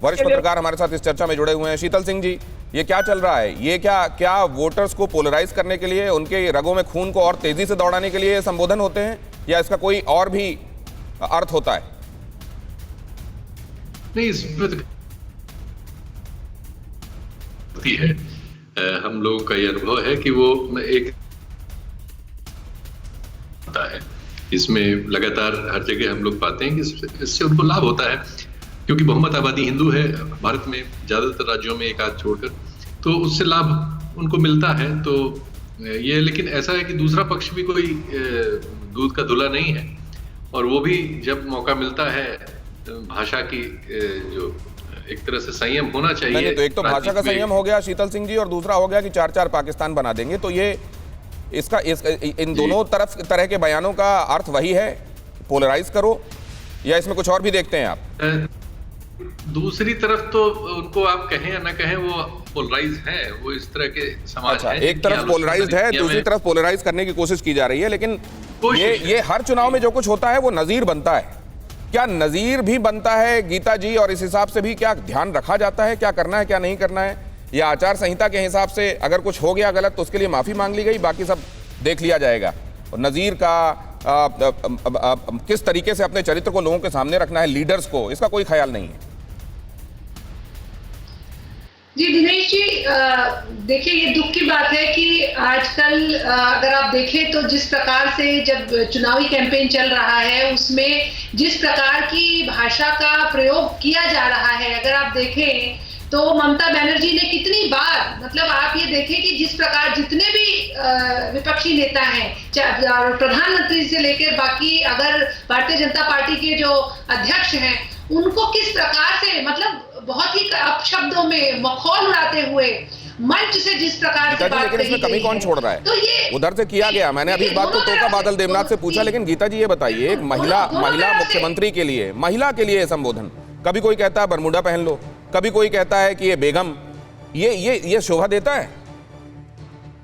वरिष्ठ पत्रकार हमारे साथ इस चर्चा में जुड़े हुए हैं। शीतल सिंह जी, ये क्या चल रहा है? ये क्या वोटर्स को पोलराइज करने के लिए, उनके रगों में खून को और तेजी से दौड़ाने के लिए संबोधन होते हैं, या इसका कोई और भी अर्थ होता है? नहीं, इसमें है हम लोगों का ये अनुभव है कि वो एक होता है, इसमें लगातार हर जगह हम लोग पाते हैं कि इससे उनको लाभ होता है, क्योंकि बहुमत आबादी हिंदू है भारत में, ज्यादातर राज्यों में एक आध छोड़कर, तो उससे लाभ उनको मिलता है। तो ये, लेकिन ऐसा है कि दूसरा पक्ष भी कोई दूध का धुला नहीं है, और वो भी जब मौका मिलता है भाषा की जो एक तरह से संयम होना चाहिए। नहीं, तो एक तो भाषा का संयम हो गया शीतल सिंह जी, और दूसरा हो गया कि 4-4 पाकिस्तान बना देंगे। तो ये इन दोनों तरह के बयानों का अर्थ वही है, पोलराइज करो, या इसमें कुछ और भी देखते हैं आप? दूसरी तरफ तो उनको आप कहें या ना कहें, वो पोलराइज है, वो इस तरह के समाज है। एक तरफ पोलराइज्ड है, दूसरी तरफ पोलराइज करने की कोशिश की जा रही है, लेकिन ये हर चुनाव में जो कुछ होता है वो नजीर बनता है। क्या नजीर भी बनता है गीता जी, और इस हिसाब से भी क्या ध्यान रखा जाता है क्या करना है क्या नहीं करना है, या आचार संहिता के हिसाब से अगर कुछ हो गया गलत तो उसके लिए माफी मांग ली गई, बाकी सब देख लिया जाएगा? और नजीर का किस तरीके से अपने चरित्र को लोगों के सामने रखना है, लीडर्स को, इसका कोई ख्याल नहीं है? जी दिनेश जी, देखिए ये दुख की बात है कि आजकल अगर आप देखें तो जिस प्रकार से जब चुनावी कैंपेन चल रहा है उसमें जिस प्रकार की भाषा का प्रयोग किया जा रहा है, अगर आप देखें तो ममता बनर्जी ने कितनी बार, मतलब आप ये देखें कि जिस प्रकार जितने भी विपक्षी नेता हैं, प्रधानमंत्री से लेकर बाकी, अगर भारतीय जनता पार्टी के जो अध्यक्ष हैं, उनको किस प्रकार से, मतलब बहुत ही अपशब्दों में मखौल उड़ाते हुए मंच से जिस प्रकार से बात लेकिन इसमें कमी कौन छोड़ रहा है? तो ये उधर से किया गया। मैंने अभी इस बात को टोका बादल देवनाथ से पूछा, लेकिन गीता जी ये बताइए, एक महिला मुख्यमंत्री के लिए, महिला के लिए संबोधन, कभी कोई कहता है बरमूडा पहन लो, कभी कोई कहता है कि ये बेगम, ये शोभा देता है?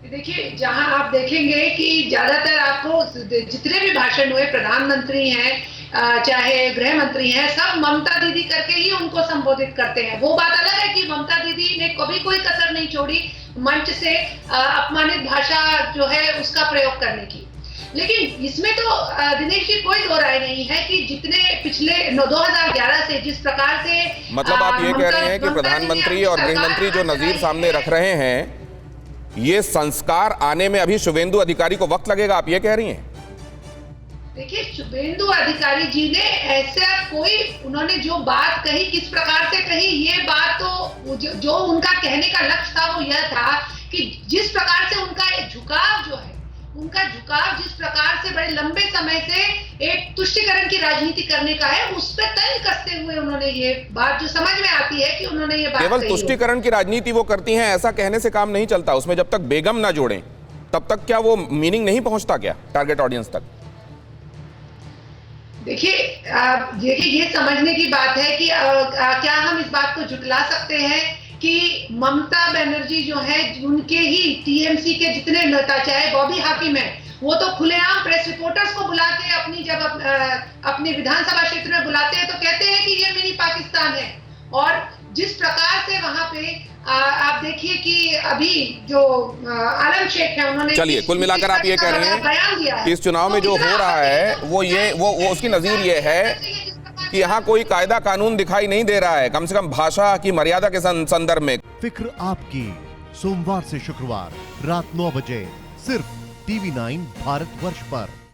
देखिए, जहां आप देखेंगे कि ज्यादातर आपको जितने भी भाषण हुए, प्रधानमंत्री हैं चाहे गृह मंत्री हैं, सब ममता दीदी करके ही उनको संबोधित करते हैं। वो बात अलग है कि ममता दीदी ने कभी कोई कसर नहीं छोड़ी मंच से अपमानित भाषा जो है उसका प्रयोग करने की, लेकिन इसमें तो दिनेश जी कोई दो राय नहीं है कि जितने पिछले 2011 से जिस प्रकार से, मतलब आप ये कह रहे हैं कि प्रधानमंत्री और गृह मंत्री जो नजीर सामने रख रहे हैं, ये संस्कार आने में अभी शुभेंदु अधिकारी को वक्त लगेगा, आप ये कह रही हैं? देखिए, शुभेंदु अधिकारी जी ने ऐसा कोई, उन्होंने जो बात कही, किस प्रकार से कही, ये बात तो जो उनका कहने का लक्ष्य था वो यह था कि जिस प्रकार से उनका झुकाव जो है, उनका झुकाव जिस प्रकार से बड़े लंबे समय से एक तुष्टीकरण की राजनीति करने का है, उस पर तंज कसते हुए उन्होंने ये बात, जो समझ में आती है कि उन्होंने ये बात केवल तुष्टीकरण की राजनीति वो करती हैं, ऐसा कहने से काम नहीं चलता। उसमें जब तक बेगम ना जोड़ें तब तक क्या वो मीनिंग नहीं पहुंचता क्या टारगेट ऑडियंस तक? देखिए, ये समझने की बात है कि क्या हम इस बात को झुटला सकते हैं कि ममता बनर्जी जो है, उनके ही टीएमसी के जितने नेता, चाहे बॉबी हाकिम है, वो तो खुलेआम प्रेस रिपोर्टर्स को बुला के अपनी विधानसभा क्षेत्र में बुलाते हैं तो कहते हैं कि ये मिनी पाकिस्तान है। और जिस प्रकार से वहां पे आप देखिए कि अभी जो आलम शेख है, उन्होंने, चलिए कुल मिलाकर आप ये कह रहे हैं कि इस चुनाव में जो हो रहा है वो उसकी नजीर ये है कि यहाँ कोई कायदा कानून दिखाई नहीं दे रहा है, कम से कम भाषा की मर्यादा के संदर्भ में। फिक्र आपकी, सोमवार से शुक्रवार रात 9 बजे सिर्फ TV9 भारतवर्ष पर।